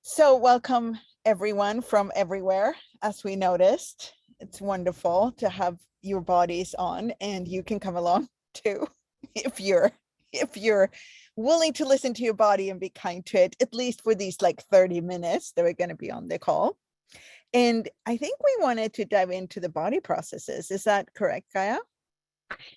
So welcome everyone from everywhere. As we noticed, it's wonderful to have your bodies on, and you can come along too if you're willing to listen to your body and be kind to it, at least for these like 30 minutes that we're going to be on the call. And I think we wanted to dive into the body processes. Is that correct, Gaia?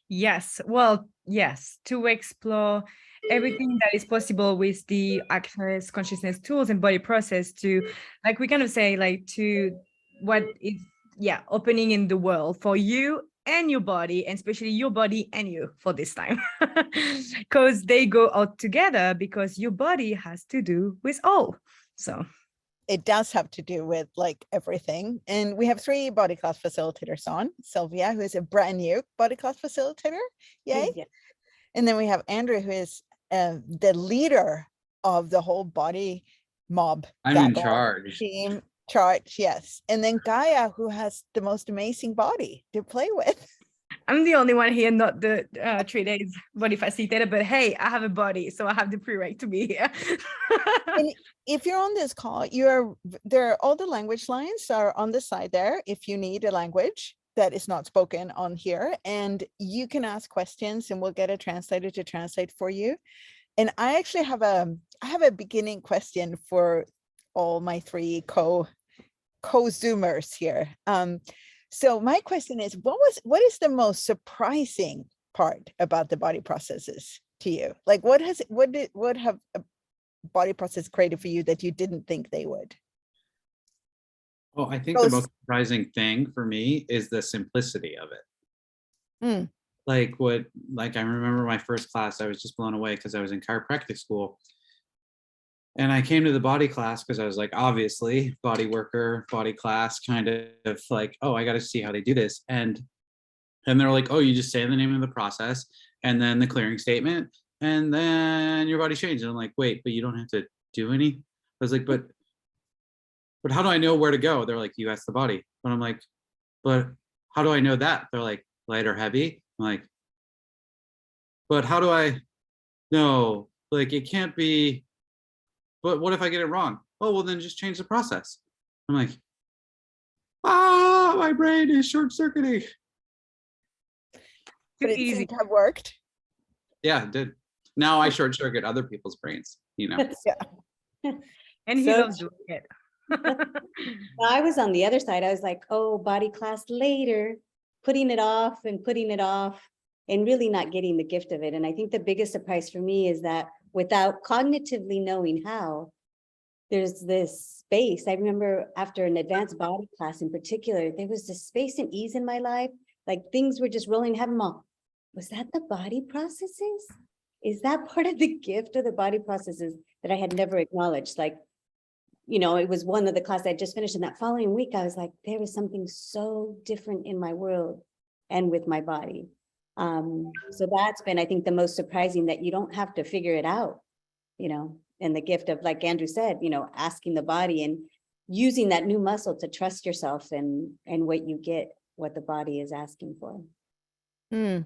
Yes, well, yes, to explore everything that is possible with the Access Consciousness tools and body process to, like we kind of say, like to what is, yeah, opening in the world for you and your body, and especially your body and you for this time, because they go out together because your body has to do with all. So It does have to do with like everything. And we have three body class facilitators on. Sylvia, who is a brand new body class facilitator. Yay. Yeah. And then we have Andrew, who is the leader of the whole body mob. I'm in charge. Team charge, yes. And then Gaia, who has the most amazing body to play with. I'm the only one here, not the 3 days body facilitator, but hey, I have a body, so I have the prereq to be here. And if you're on this call, all the language lines are on the side there if you need a language that is not spoken on here, and you can ask questions and we'll get a translator to translate for you. And I actually have a beginning question for all my three co-zoomers here. So my question is, what is the most surprising part about the body processes to you? Like what have a body process created for you that you didn't think they would? Well, I think the most surprising thing for me is the simplicity of it. Like I remember my first class, I was just blown away because I was in chiropractic school. And I came to the body class because I was like, obviously, body worker, body class, kind of like, oh, I got to see how they do this. And they're like, oh, you just say the name of the process and then the clearing statement, and then your body changes. And I'm like, wait, but you don't have to do any. I was like, but how do I know where to go? They're like, you ask the body. But I'm like, but how do I know that? They're like, light or heavy. I'm like, but how do I know? Like, it can't be. But what if I get it wrong? Oh, well, then just change the process. I'm like, my brain is short-circuiting. But it seemed to have worked. Yeah, it did. Now I short-circuit other people's brains, Yeah. And he loves doing it. I was on the other side. I was like, oh, body class later, putting it off and really not getting the gift of it. And I think the biggest surprise for me is that without cognitively knowing how, there's this space. I remember after an advanced body class in particular, there was this space and ease in my life. Like things were just rolling, have them all. Was that the body processes? Is that part of the gift of the body processes that I had never acknowledged? Like, you know, it was one of the classes I just finished, and that following week, I was like, there was something so different in my world and with my body. So that's been, I think, the most surprising, that you don't have to figure it out, you know, and the gift of, like Andrew said, you know, asking the body and using that new muscle to trust yourself and what you get, what the body is asking for. Well,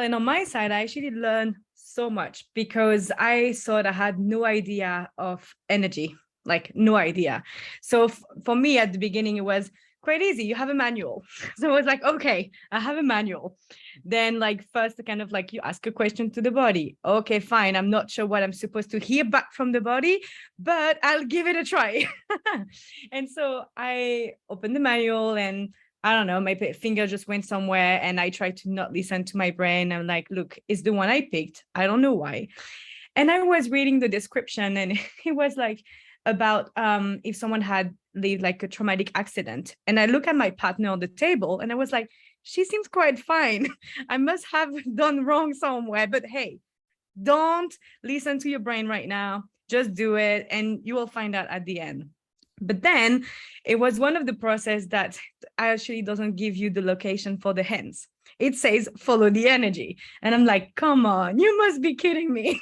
and on my side, I actually learned so much because I thought I had no idea of energy, like no idea. So for me at the beginning, it was quite easy. You have a manual. So I was like, okay, I have a manual. Then like first kind of like you ask a question to the body. Okay, fine. I'm not sure what I'm supposed to hear back from the body, but I'll give it a try. And so I opened the manual and I don't know, my finger just went somewhere and I tried to not listen to my brain. I'm like, look, it's the one I picked. I don't know why. And I was reading the description and it was like about if someone had lived like a traumatic accident. And I look at my partner on the table and I was like, she seems quite fine. I must have done wrong somewhere. But hey, don't listen to your brain right now. Just do it and you will find out at the end. But then it was one of the process that actually doesn't give you the location for the hands. It says, follow the energy. And I'm like, come on, you must be kidding me.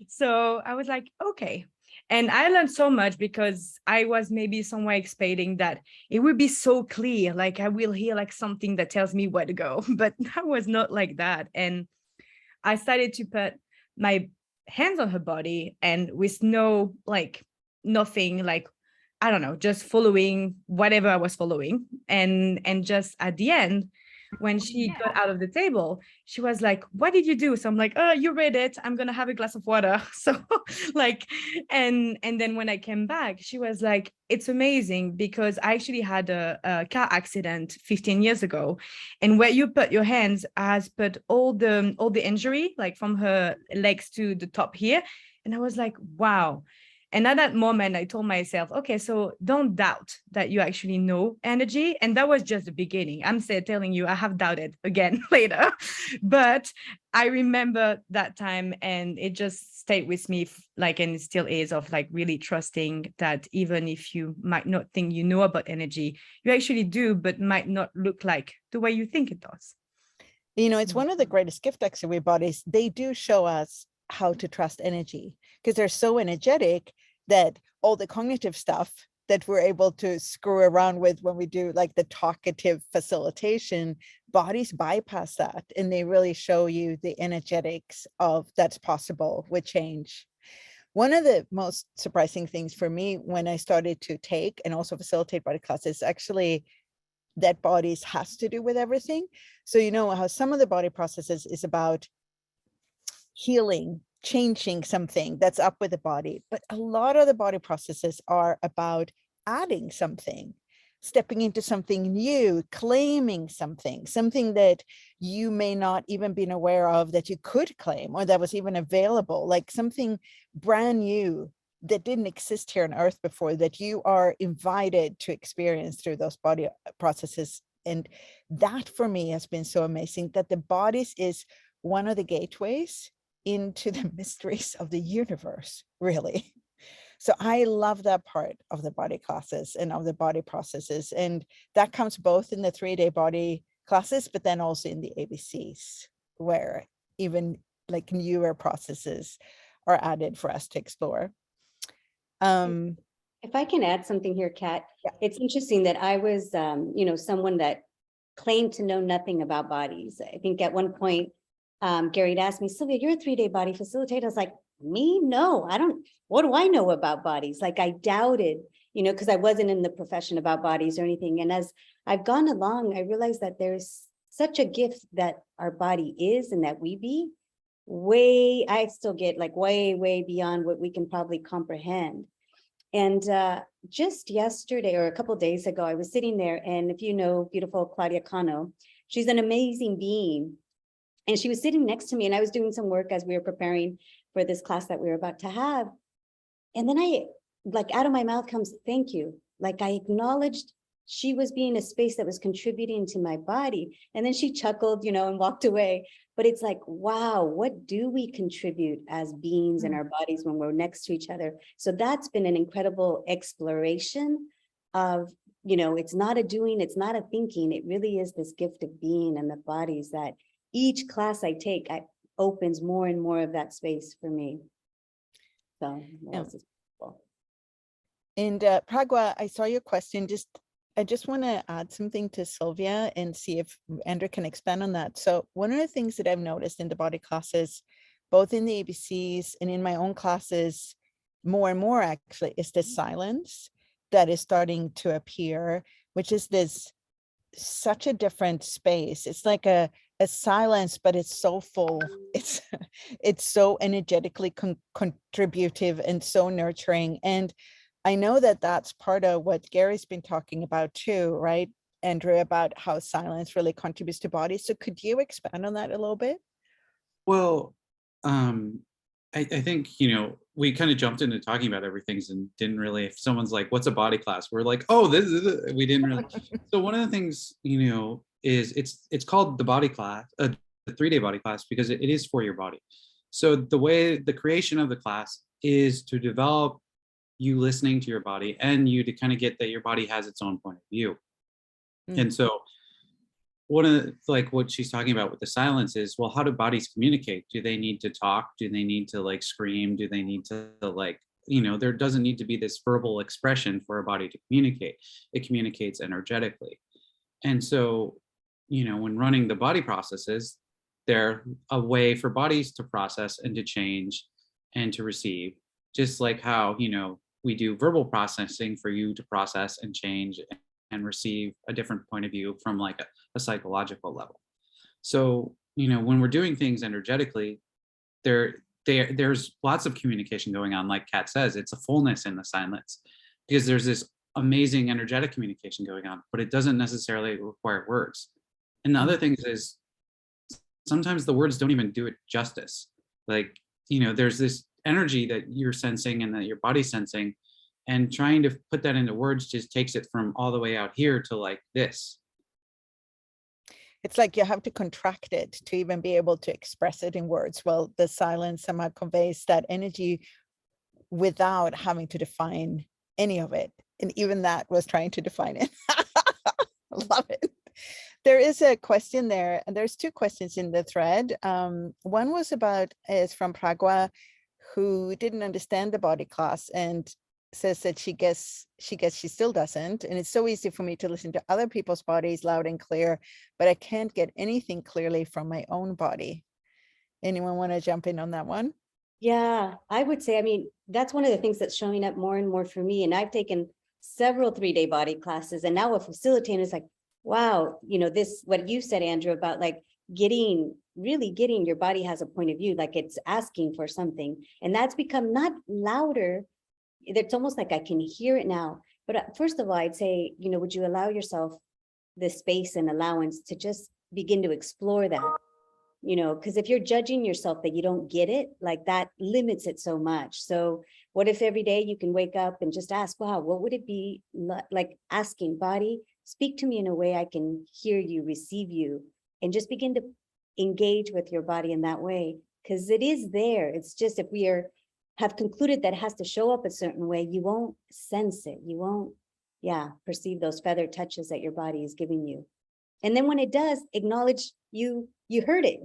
So I was like, okay. And I learned so much because I was maybe somewhere expecting that it would be so clear, like I will hear like something that tells me where to go, but that was not like that. And I started to put my hands on her body and with no like nothing, like I don't know, just following whatever I was following. And just at the end, when she got out of the table, she was like, what did you do? So I'm like, oh, you read it, I'm gonna have a glass of water. So like, and then when I came back, she was like, it's amazing because I actually had a car accident 15 years ago, and where you put your hands has put all the injury, like from her legs to the top here. And I was like, wow. And at that moment, I told myself, okay, so don't doubt that you actually know energy. And that was just the beginning. I'm telling you, I have doubted again later. But I remember that time, and it just stayed with me, like, and it still is, of like really trusting that even if you might not think you know about energy, you actually do, but might not look like the way you think it does. You know, it's one of the greatest gift auxiliary bodies. They do show us how to trust energy because they're so energetic that all the cognitive stuff that we're able to screw around with when we do like the talkative facilitation, bodies bypass that, and they really show you the energetics of that's possible with change. One of the most surprising things for me when I started to take and also facilitate body classes, actually that bodies has to do with everything. So you know how some of the body processes is about healing, changing something that's up with the body, but a lot of the body processes are about adding something, stepping into something new, claiming something that you may not even been aware of that you could claim, or that was even available, like something brand new that didn't exist here on earth before, that you are invited to experience through those body processes. And that for me has been so amazing, that the bodies is one of the gateways into the mysteries of the universe, really. So I love that part of the body classes and of the body processes. And that comes both in the 3-day body classes, but then also in the ABCs, where even like newer processes are added for us to explore. If I can add something here, Kat, Yeah. it's interesting that I was, someone that claimed to know nothing about bodies. I think at one point, Gary had asked me, Sylvia, you're a 3-day body facilitator. I was like, me? No, I don't. What do I know about bodies? Like I doubted, because I wasn't in the profession about bodies or anything. And as I've gone along, I realized that there's such a gift that our body is and that we be I still get like way, way beyond what we can probably comprehend. And just yesterday or a couple of days ago, I was sitting there, and if you know beautiful Claudia Cano, she's an amazing being. And she was sitting next to me, and I was doing some work as we were preparing for this class that we were about to have. And then I, like, out of my mouth comes, thank you. Like I acknowledged she was being a space that was contributing to my body. And then she chuckled, and walked away. But it's like, wow, what do we contribute as beings in our bodies when we're next to each other? So that's been an incredible exploration of, it's not a doing, it's not a thinking. It really is this gift of being in the bodies that each class I take, opens more and more of that space for me. So Yeah. this is cool. And Pragwa, I saw your question. I just want to add something to Sylvia and see if Andrew can expand on that. So one of the things that I've noticed in the body classes, both in the ABCs and in my own classes, more and more actually, is this silence that is starting to appear, which is such a different space. It's like a silence, but it's so full. It's so energetically contributive and so nurturing. And I know that that's part of what Gary's been talking about too, right, Andrew, about how silence really contributes to body. So could you expand on that a little bit? Well, I think, we kind of jumped into talking about everything and didn't really, if someone's like, what's a body class? We're like, oh, this is it. We didn't really. So one of the things, is it's called the body class, the 3-day body class, because it is for your body. So the creation of the class is to develop you listening to your body and you to kind of get that your body has its own point of view. And so one of like what she's talking about with the silence is, well, how do bodies communicate? Do they need to talk? Do they need to like scream? Do they need to like, there doesn't need to be this verbal expression for a body to communicate. It communicates energetically. And so, when running the body processes, they're a way for bodies to process and to change and to receive, just like how, we do verbal processing for you to process and change and receive a different point of view from like a psychological level. So, when we're doing things energetically, there's lots of communication going on. Like Kat says, it's a fullness in the silence because there's this amazing energetic communication going on, but it doesn't necessarily require words. And the other thing is sometimes the words don't even do it justice. Like, there's this energy that you're sensing and that your body's sensing, and trying to put that into words just takes it from all the way out here to like this. It's like you have to contract it to even be able to express it in words. Well, the silence somehow conveys that energy without having to define any of it. And even that was trying to define it. Love it. There is a question there, and there's two questions in the thread. One was is from Pragua, who didn't understand the body class and says that she guess she still doesn't. And it's so easy for me to listen to other people's bodies loud and clear, but I can't get anything clearly from my own body. Anyone want to jump in on that one? Yeah, I would say, I mean, that's one of the things that's showing up more and more for me. And I've taken several 3-day body classes, and now a facilitator is like, wow, this, what you said, Andrew, about like really getting your body has a point of view, like it's asking for something. And that's become not louder. It's almost like I can hear it now. But first of all, I'd say, would you allow yourself the space and allowance to just begin to explore that? Because if you're judging yourself that you don't get it, like that limits it so much. So what if every day you can wake up and just ask, wow, what would it be like, asking body, speak to me in a way I can hear you, receive you, and just begin to engage with your body in that way. Because it is there. It's just if we have concluded that it has to show up a certain way, you won't sense it. You won't, perceive those feather touches that your body is giving you. And then when it does, acknowledge you heard it,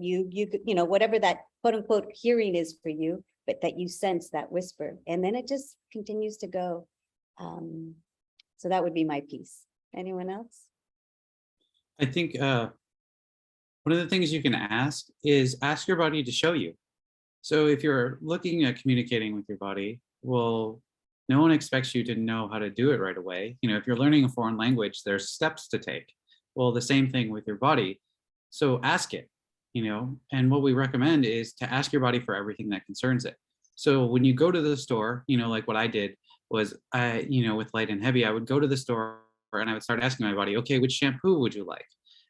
whatever that quote unquote hearing is for you, but that you sense that whisper, and then it just continues to go. So that would be my piece. Anyone else? I think one of the things you can ask your body to show you. So if you're looking at communicating with your body, well, no one expects you to know how to do it right away. If you're learning a foreign language, there's steps to take. Well, the same thing with your body. So ask it, and what we recommend is to ask your body for everything that concerns it. So when you go to the store, like what I did was with light and heavy, I would go to the store and I would start asking my body, okay, which shampoo would you like?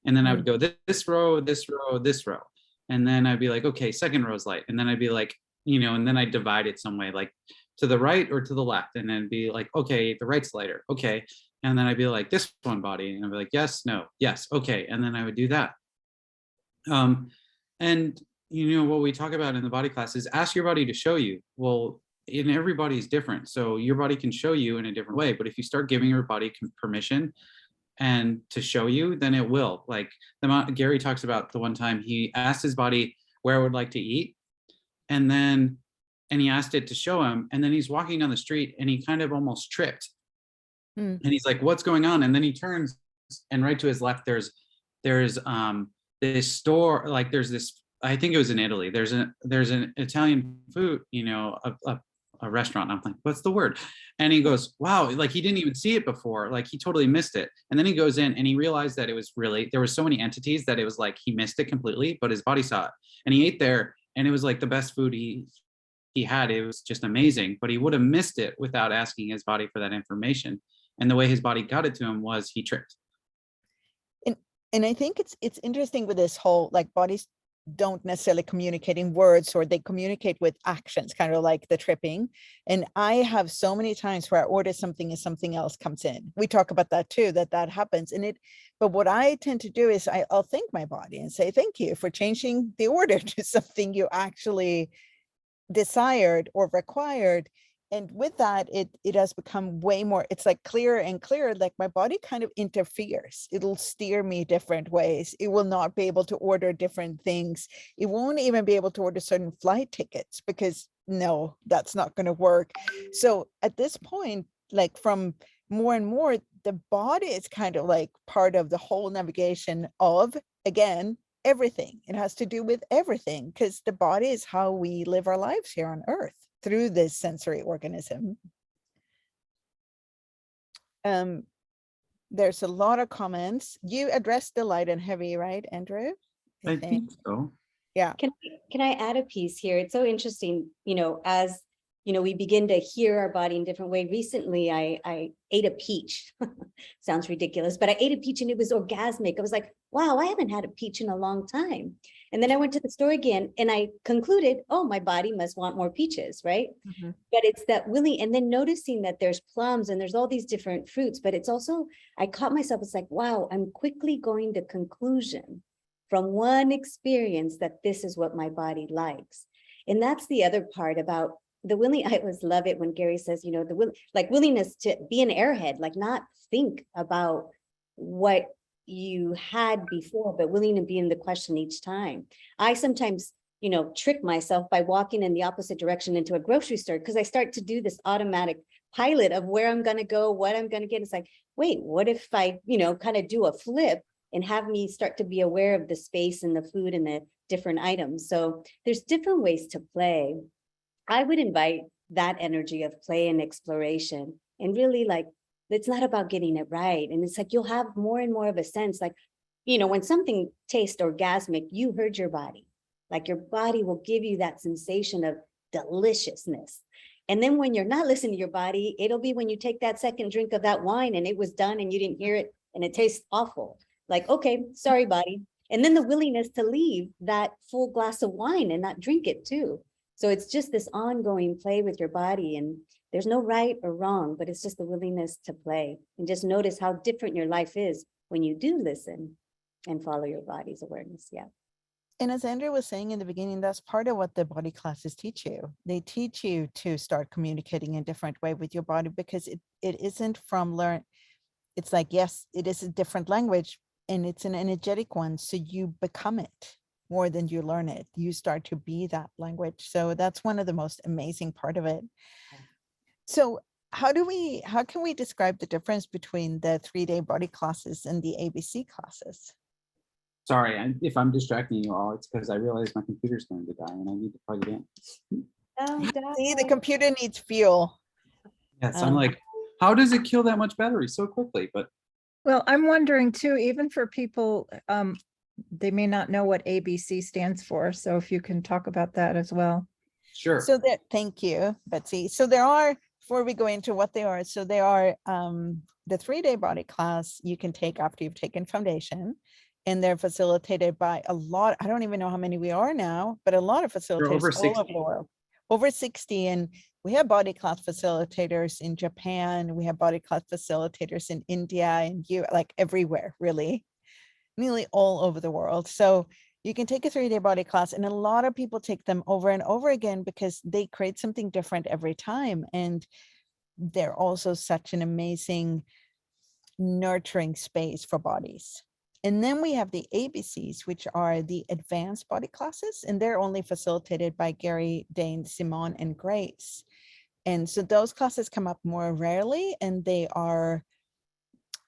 And then I would go this row, this row, this row. And then I'd be like, okay, second row's light. And then I'd be like, and then I'd divide it some way, like to the right or to the left. And then be like, okay, the right's lighter. Okay. And then I'd be like, this one body. And I'd be like, yes, no, yes, okay. And then I would do that. And what we talk about in the body class is ask your body to show you. Well, and everybody's different. So your body can show you in a different way. But if you start giving your body permission and to show you, then it will. Like Gary talks about the one time he asked his body where I would like to eat. And he asked it to show him. And then he's walking down the street and he kind of almost tripped. And he's like, what's going on? And then he turns, and right to his left, there's this store, like there's this, I think it was in Italy. There's an Italian food, a restaurant. I'm like, what's the word? And he goes, wow, like he didn't even see it before. Like he totally missed it. And then he goes in and he realized that it was there was so many entities that it was like, he missed it completely, but his body saw it. And he ate there and it was like the best food he had. It was just amazing, but he would have missed it without asking his body for that information. And the way his body got it to him was he tripped. And I think it's interesting with this whole, like, bodies don't necessarily communicate in words, or they communicate with actions, kind of like the tripping. And I have so many times where I order something and something else comes in. We talk about that too, that happens. But what I tend to do is I'll thank my body and say, thank you for changing the order to something you actually desired or required. And with that, it has become way more, it's like clearer and clearer. Like my body kind of interferes. It'll steer me different ways. It will not be able to order different things. It won't even be able to order certain flight tickets because no, that's not going to work. So at this point, like from more and more, the body is kind of like part of the whole navigation of, again, everything. It has to do with everything, because the body is how we live our lives here on earth, through this sensory organism. There's a lot of comments. You addressed the light and heavy, right, Andrew? I think so. Yeah. Can I add a piece here? It's so interesting, as we begin to hear our body in a different way. Recently, I ate a peach. Sounds ridiculous, but I ate a peach and it was orgasmic. I was like, wow, I haven't had a peach in a long time. And then I went to the store again and I concluded, oh, my body must want more peaches, right? Mhm. But it's that willing, and then noticing that there's plums and there's all these different fruits, but it's also, I caught myself, it's like, wow, I'm quickly going to conclusion from one experience that this is what my body likes. And that's the other part about the willing. I always love it when Gary says, the willingness to be an airhead, like not think about what you had before, but willing to be in the question each time. I sometimes, trick myself by walking in the opposite direction into a grocery store, because I start to do this automatic pilot of where I'm going to go, what I'm going to get. It's like, wait, what if I, kind of do a flip and have me start to be aware of the space and the food and the different items. So there's different ways to play. I would invite that energy of play and exploration, and really, like, it's not about getting it right. And it's like, you'll have more and more of a sense, like, when something tastes orgasmic, you heard your body, like your body will give you that sensation of deliciousness. And then when you're not listening to your body, it'll be when you take that second drink of that wine and it was done and you didn't hear it and it tastes awful. Like, okay, sorry, body. And then the willingness to leave that full glass of wine and not drink it too. So it's just this ongoing play with your body, and there's no right or wrong, but it's just the willingness to play and just notice how different your life is when you do listen and follow your body's awareness. Yeah. And as Andrew was saying in the beginning, that's part of what the body classes teach you. They teach you to start communicating in a different way with your body, because it isn't from learn. It's like, yes, it is a different language and it's an energetic one. So you become it more than you learn it. You start to be that language. So that's one of the most amazing part of it. So how can we describe the difference between the 3-day body classes and the ABC classes? Sorry, if I'm distracting you all, it's because I realize my computer's going to die and I need to plug it in. See, the computer needs fuel. Yes, I'm like, how does it kill that much battery so quickly? But well, I'm wondering too, even for people, they may not know what ABC stands for. So if you can talk about that as well. sure. So that, thank you, Betsy. So there are, before we go into what they are, so they are the 3-day body class you can take after you've taken foundation, and they're facilitated by a lot. I don't even know how many we are now, but a lot of facilitators over all over the world. Over 60, and we have body class facilitators in Japan. We have body class facilitators in India and like everywhere, really, nearly all over the world. So you can take a 3-day body class, and a lot of people take them over and over again because they create something different every time. And they're also such an amazing nurturing space for bodies. And then we have the ABCs, which are the advanced body classes, and they're only facilitated by Gary, Dane, Simone, and Grace. And so those classes come up more rarely, and they are,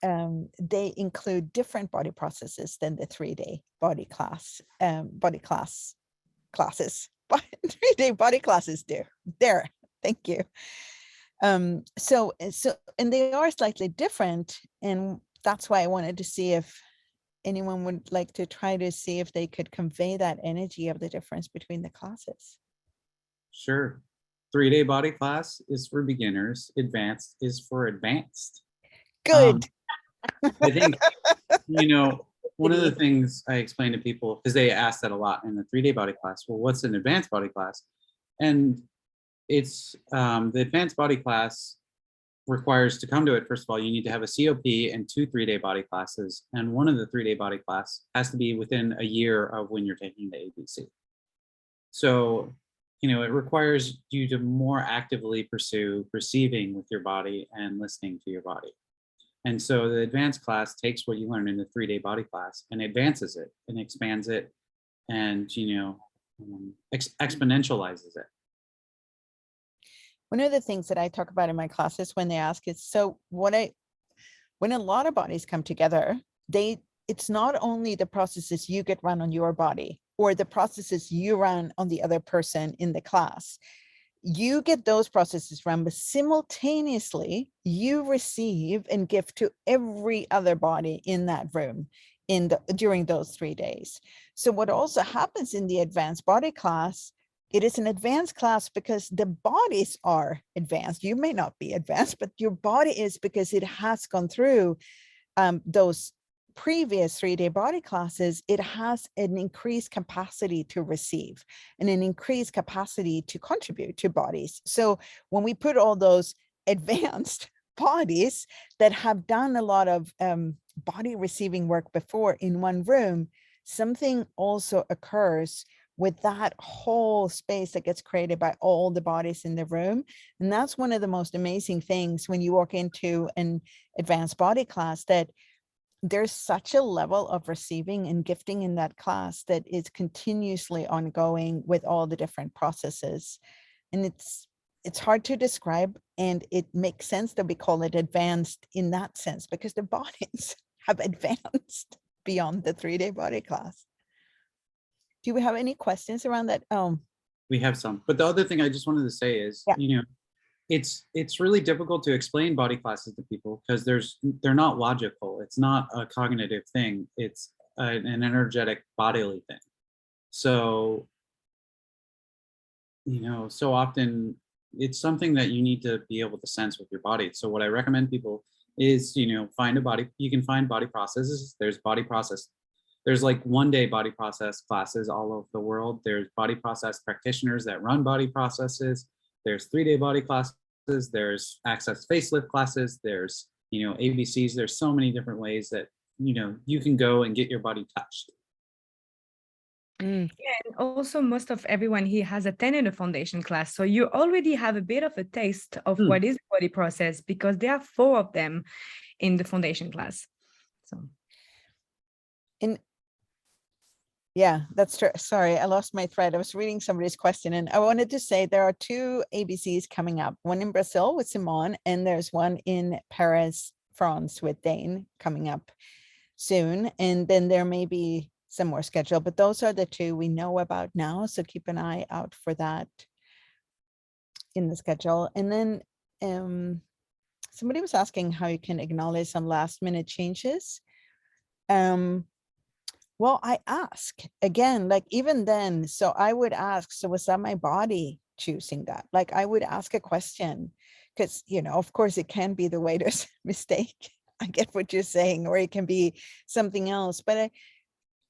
they include different body processes than the 3-day body class, classes. 3-day body classes do. There, thank you. So, and they are slightly different, and that's why I wanted to see if anyone would like to try to see if they could convey that energy of the difference between the classes. Sure. 3-day body class is for beginners. Advanced is for advanced. Good. I think, one of the things I explain to people, because they ask that a lot in the 3-day body class, well, what's an advanced body class? And it's the advanced body class requires, to come to it, first of all, you need to have a COP and 2 3-day body classes. And one of the 3-day body class has to be within a year of when you're taking the ABC. So, it requires you to more actively pursue perceiving with your body and listening to your body. And so the advanced class takes what you learn in the 3-day body class and advances it and expands it and, exponentializes it. One of the things that I talk about in my classes when they ask is, so when a lot of bodies come together, they it's not only the processes you get run on your body or the processes you run on the other person in the class. You get those processes run, but simultaneously you receive and give to every other body in that room during those 3 days. So what also happens in the advanced body class, it is an advanced class because the bodies are advanced. You may not be advanced, but your body is, because it has gone through those previous 3-day body classes. It has an increased capacity to receive and an increased capacity to contribute to bodies. So when we put all those advanced bodies that have done a lot of body receiving work before in one room, something also occurs with that whole space that gets created by all the bodies in the room. And that's one of the most amazing things when you walk into an advanced body class, that there's such a level of receiving and gifting in that class that is continuously ongoing with all the different processes. And it's hard to describe, and it makes sense that we call it advanced in that sense, because the bodies have advanced beyond the 3-day body class. Do we have any questions around that? We have some, but the other thing I just wanted to say is, Yeah. It's really difficult to explain body classes to people because they're not logical. It's not a cognitive thing. It's an energetic bodily thing. So, so often it's something that you need to be able to sense with your body. So what I recommend people is, find a body. You can find body processes. There's body process. There's like 1-day body process classes all over the world. There's body process practitioners that run body processes. There's 3-day body classes. There's access facelift classes. There's, ABCs. There's so many different ways that, you can go and get your body touched. And also most of everyone here has attended a foundation class. So you already have a bit of a taste of what is the body process, because there are 4 of them in the foundation class. So. Yeah, that's true. Sorry, I lost my thread. I was reading somebody's question, and I wanted to say there are 2 ABCs coming up, one in Brazil with Simone, and there's one in Paris, France with Dane coming up soon. And then there may be some more scheduled, but those are the 2 we know about now. So keep an eye out for that in the schedule. And then somebody was asking how you can acknowledge some last minute changes. Well, I ask again, like even then, so I would ask, so was that my body choosing that? Like I would ask a question, because, of course it can be the waiter's mistake. I get what you're saying, or it can be something else. But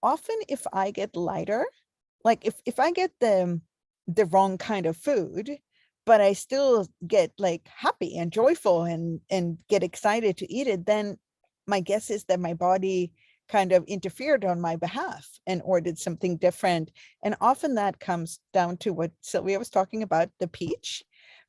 often if I get lighter, like if I get the wrong kind of food, but I still get like happy and joyful and get excited to eat it, then my guess is that my body kind of interfered on my behalf and ordered something different. And often that comes down to what Sylvia was talking about, the peach,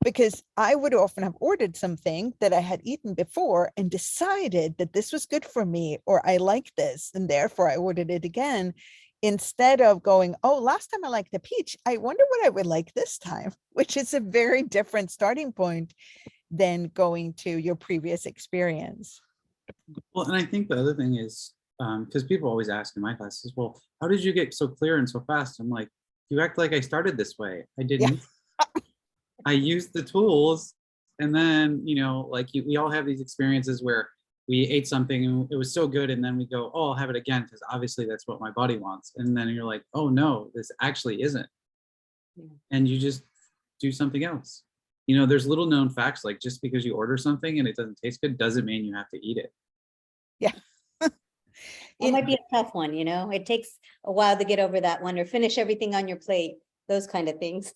because I would often have ordered something that I had eaten before and decided that this was good for me, or I like this, and therefore I ordered it again, instead of going, oh, last time I liked the peach, I wonder what I would like this time, which is a very different starting point than going to your previous experience. Well, and I think the other thing is, because people always ask in my classes, well, how did you get so clear and so fast? I'm like, you act like I started this way. I didn't. Yeah. I used the tools, and then, we all have these experiences where we ate something and it was so good, and then we go, oh, I'll have it again, because obviously that's what my body wants. And then you're like, oh no, this actually isn't. Yeah. And you just do something else. There's little known facts, like just because you order something and it doesn't taste good doesn't mean you have to eat it. Yeah. It might be a tough one, it takes a while to get over that one, or finish everything on your plate, those kind of things.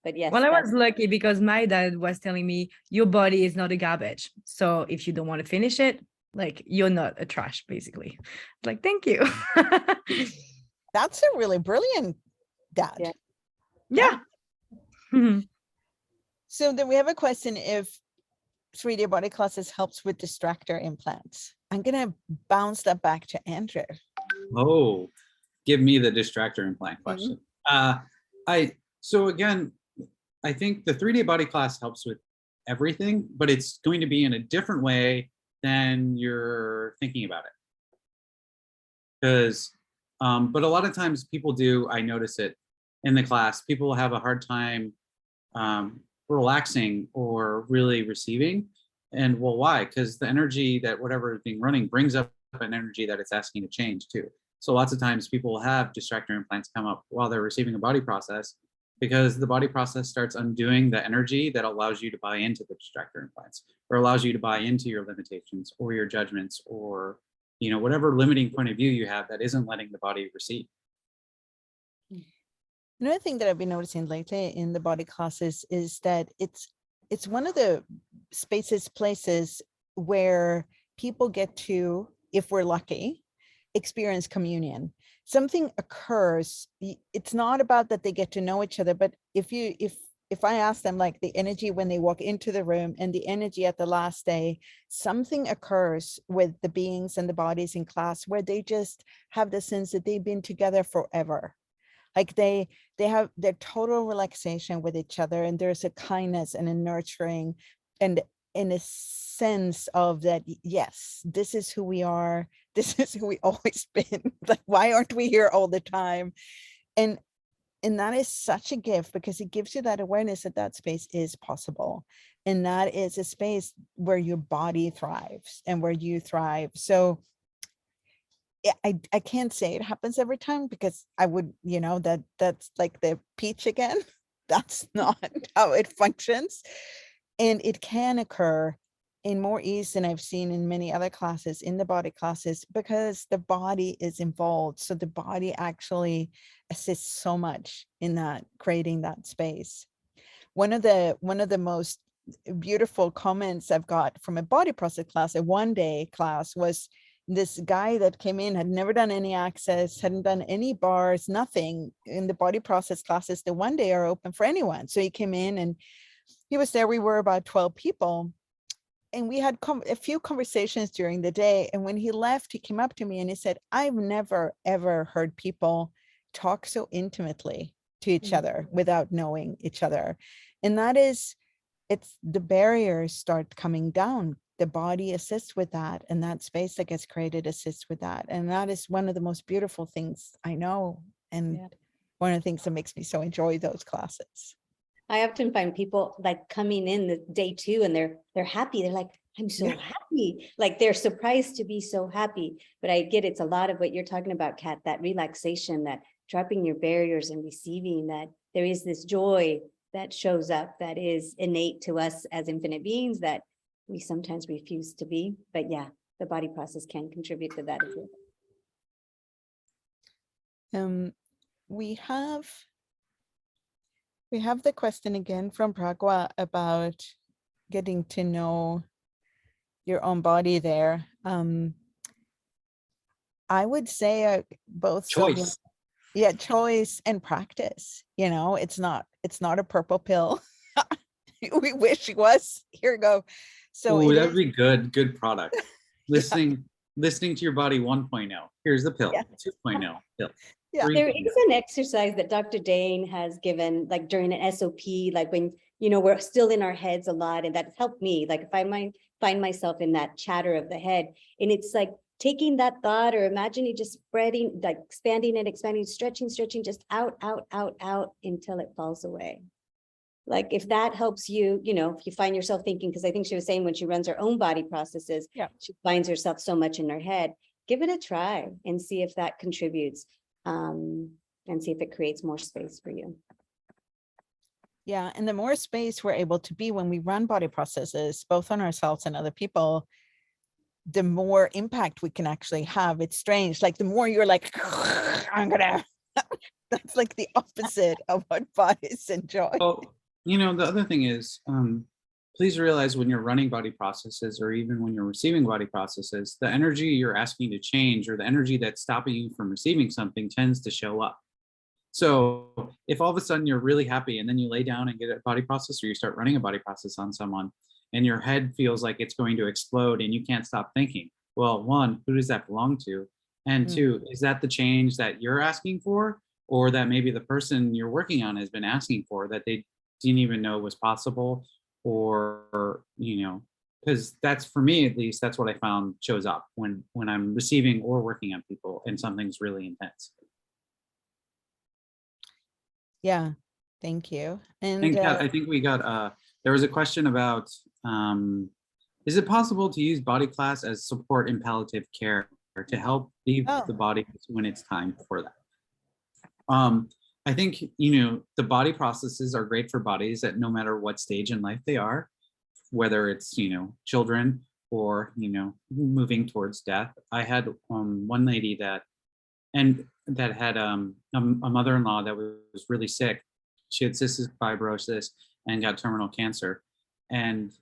But yes. Well, I was lucky because my dad was telling me your body is not a garbage. So if you don't want to finish it, like you're not a trash, basically. Like, thank you. That's a really brilliant dad. Yeah. So then we have a question if 3-day body classes helps with distractor implants. I'm going to bounce that back to Andrew. Oh, give me the distractor implant question. So again, I think the 3-day body class helps with everything, but it's going to be in a different way than you're thinking about it. because but a lot of times people do, I notice it in the class, people have a hard time relaxing or really receiving. And well, why? Because the energy that whatever is being running brings up an energy that it's asking to change too. So lots of times people will have distractor implants come up while they're receiving a body process, because the body process starts undoing the energy that allows you to buy into the distractor implants, or allows you to buy into your limitations or your judgments, or whatever limiting point of view you have that isn't letting the body receive. Another thing that I've been noticing lately in the body classes is that it's one of the places where people get to, if we're lucky, experience communion. Something occurs. It's not about that they get to know each other, but if I ask them, like, the energy when they walk into the room and the energy at the last day, something occurs with the beings and the bodies in class where they just have the sense that they've been together forever. Like they have their total relaxation with each other, and there's a kindness and a nurturing and in a sense of that, yes, this is who we are. This is who we always been. Like, why aren't we here all the time? And that is such a gift, because it gives you that awareness that that space is possible. And that is a space where your body thrives and where you thrive. So I can't say it happens every time, because I would, that's like the peach again. That's not how it functions. And it can occur in more ease than I've seen in many other classes, in the body classes, because the body is involved. So the body actually assists so much in that, creating that space. One of the most beautiful comments I've got from a body process class, a one-day class, was this guy that came in, had never done any access, hadn't done any bars, nothing. In the body process classes, the one day are open for anyone. So he came in and he was there. We were about 12 people. And we had a few conversations during the day. And when he left, he came up to me and he said, I've never, ever heard people talk so intimately to each other without knowing each other. And that is, it's the barriers start coming down. The body assists with that, and that space that gets created assists with that. And that is one of the most beautiful things I know. And one of the things that makes me so enjoy those classes. I often find people like coming in the day 2 and they're happy. They're like, I'm so happy. Like they're surprised to be so happy. But I get it's a lot of what you're talking about, Kat, that relaxation, that dropping your barriers and receiving, that there is this joy that shows up that is innate to us as infinite beings that we sometimes refuse to be. But yeah, the body process can contribute to that as well. We have the question again from Pragwa about getting to know your own body there. I would say both Choice. Choice and practice. It's not a purple pill. We wish it was. Here we go. So that'd be good product. Listening to your body 1.0. Here's the pill. 2.0 pill. Yeah. There is an exercise that Dr. Dane has given, like during an SOP, like when, we're still in our heads a lot, and that's helped me. Like if I might find myself in that chatter of the head, and it's like taking that thought, or imagining just spreading, like expanding and expanding, stretching, just out until it falls away. Like if that helps you, if you find yourself thinking, because I think she was saying when she runs her own body processes, she finds herself so much in her head, give it a try and see if that contributes, and see if it creates more space for you. Yeah, and the more space we're able to be when we run body processes, both on ourselves and other people, the more impact we can actually have. It's strange. Like the more you're like, I'm gonna, that's like the opposite of what bodies enjoy. Oh, the other thing is, please realize when you're running body processes, or even when you're receiving body processes, the energy you're asking to change, or the energy that's stopping you from receiving something, tends to show up. So if all of a sudden you're really happy and then you lay down and get a body process, or you start running a body process on someone, and your head feels like it's going to explode and you can't stop thinking, well, one, who does that belong to? And two, is that the change that you're asking for, or that maybe the person you're working on has been asking for, that they didn't even know was possible, or because that's, for me at least, that's what I found shows up when I'm receiving or working on people and something's really intense. Yeah, thank you. And I think we got, there was a question about, is it possible to use body class as support in palliative care to help leave Oh. the body when it's time for that? I think, the body processes are great for bodies that no matter what stage in life they are, whether it's, children or, moving towards death. I had one lady that had a mother-in-law that was really sick. She had cystic fibrosis and got terminal cancer. And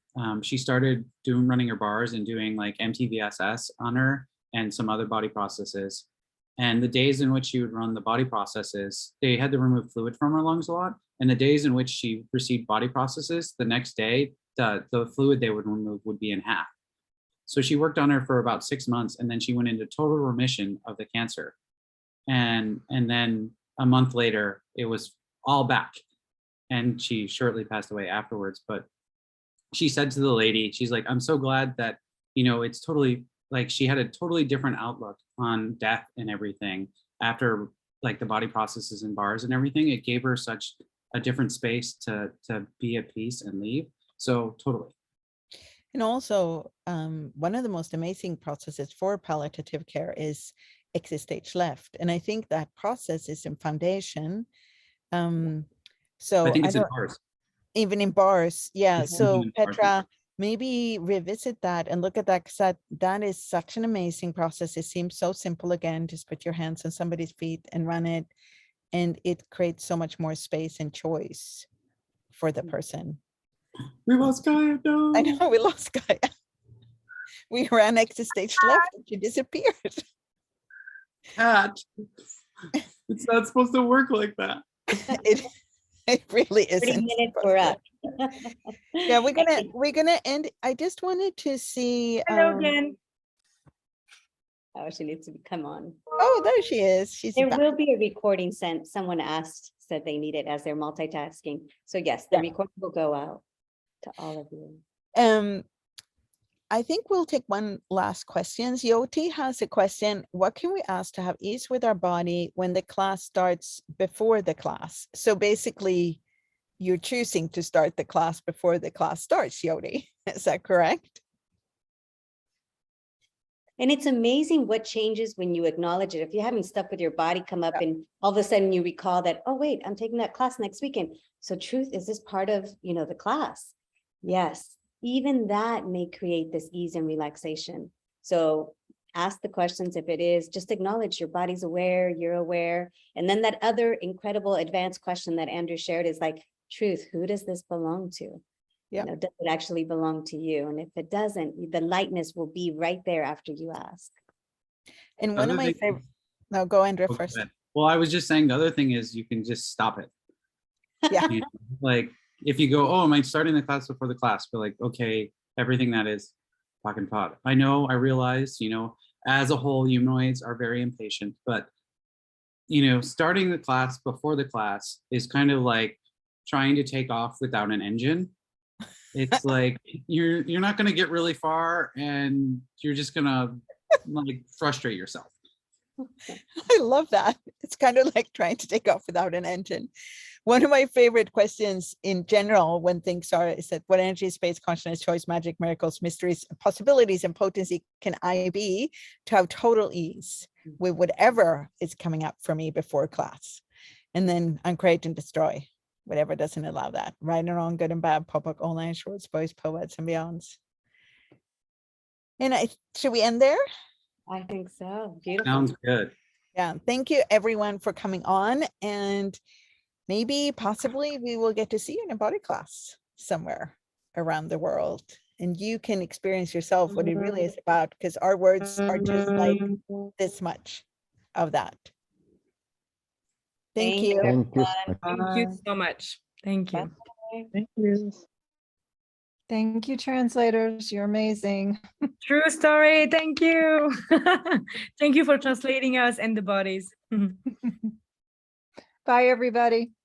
she started running her bars and doing like MTVSS on her and some other body processes. And the days in which she would run the body processes, they had to remove fluid from her lungs a lot. And the days in which she received body processes, the next day, the fluid they would remove would be in half. So she worked on her for about 6 months, and then she went into total remission of the cancer. And then a month later, it was all back. And she shortly passed away afterwards. But she said to the lady, she's like, I'm so glad that, it's totally, like, she had a totally different outlook on death and everything after like the body processes and bars and everything. It gave her such a different space to be at peace and leave. So totally. And also, one of the most amazing processes for palliative care is exit stage left. And I think that process is in foundation. So I think it's in don't, bars. even in bars. Yeah. It's So even in bars. Petra, maybe revisit that and look at that, because that is such an amazing process. It seems so simple. Again, just put your hands on somebody's feet and run it. And it creates so much more space and choice for the person. We lost Gaia. No. I know we lost Gaia. We ran exit stage left and she disappeared. Cat. It's not supposed to work like that. It really 30 isn't. minutes we're up. Yeah, we're gonna end. I just wanted to see. Hello again. Oh, she needs to come on. Oh, there she is. She's There back. will be a recording sent. Someone said they need it as they're multitasking. So yes, the Yeah. recording will go out to all of you. I think we'll take one last question. Yoti has a question. What can we ask to have ease with our body when the class starts before the class? So basically, you're choosing to start the class before the class starts, Yoti. Is that correct? And it's amazing what changes when you acknowledge it. If you're having stuff with your body come up and all of a sudden you recall that, oh, wait, I'm taking that class next weekend. So truth, is this part of, the class? Yes, even that may create this ease and relaxation. So ask the questions. If it is, just acknowledge your body's aware, you're aware. And then that other incredible advanced question that Andrew shared is like, truth, who does this belong to? Yeah. Does it actually belong to you? And if it doesn't, the lightness will be right there after you ask. And one of my favorite. No, go Andrew first. Well, I was just saying the other thing is you can just stop it. Yeah. Like if you go, oh, am I starting the class before the class? But like, okay, everything that is talk and pot. I realize, as a whole, humanoids are very impatient, but starting the class before the class is kind of like trying to take off without an engine. It's like you're not going to get really far, and you're just going to like frustrate yourself. I love that. It's kind of like trying to take off without an engine. One of my favorite questions in general when things are is that what energy, space, consciousness, choice, magic, miracles, mysteries, possibilities, and potency can I be to have total ease with whatever is coming up for me before class? And then uncreate and destroy whatever doesn't allow that. Right and wrong, good and bad, Popok, online, shorts, boys, poets, and beyonds. And should we end there? I think so. Beautiful. Sounds good. Yeah. Thank you everyone for coming on, and maybe possibly we will get to see you in a body class somewhere around the world, and you can experience yourself what it really is about, because our words are just like this much of that. Thank you. Thank you. Thank you so much. Thank you. Thank you. Thank you, translators. You're amazing. True story. Thank you. Thank you for translating us and the bodies. Bye, everybody.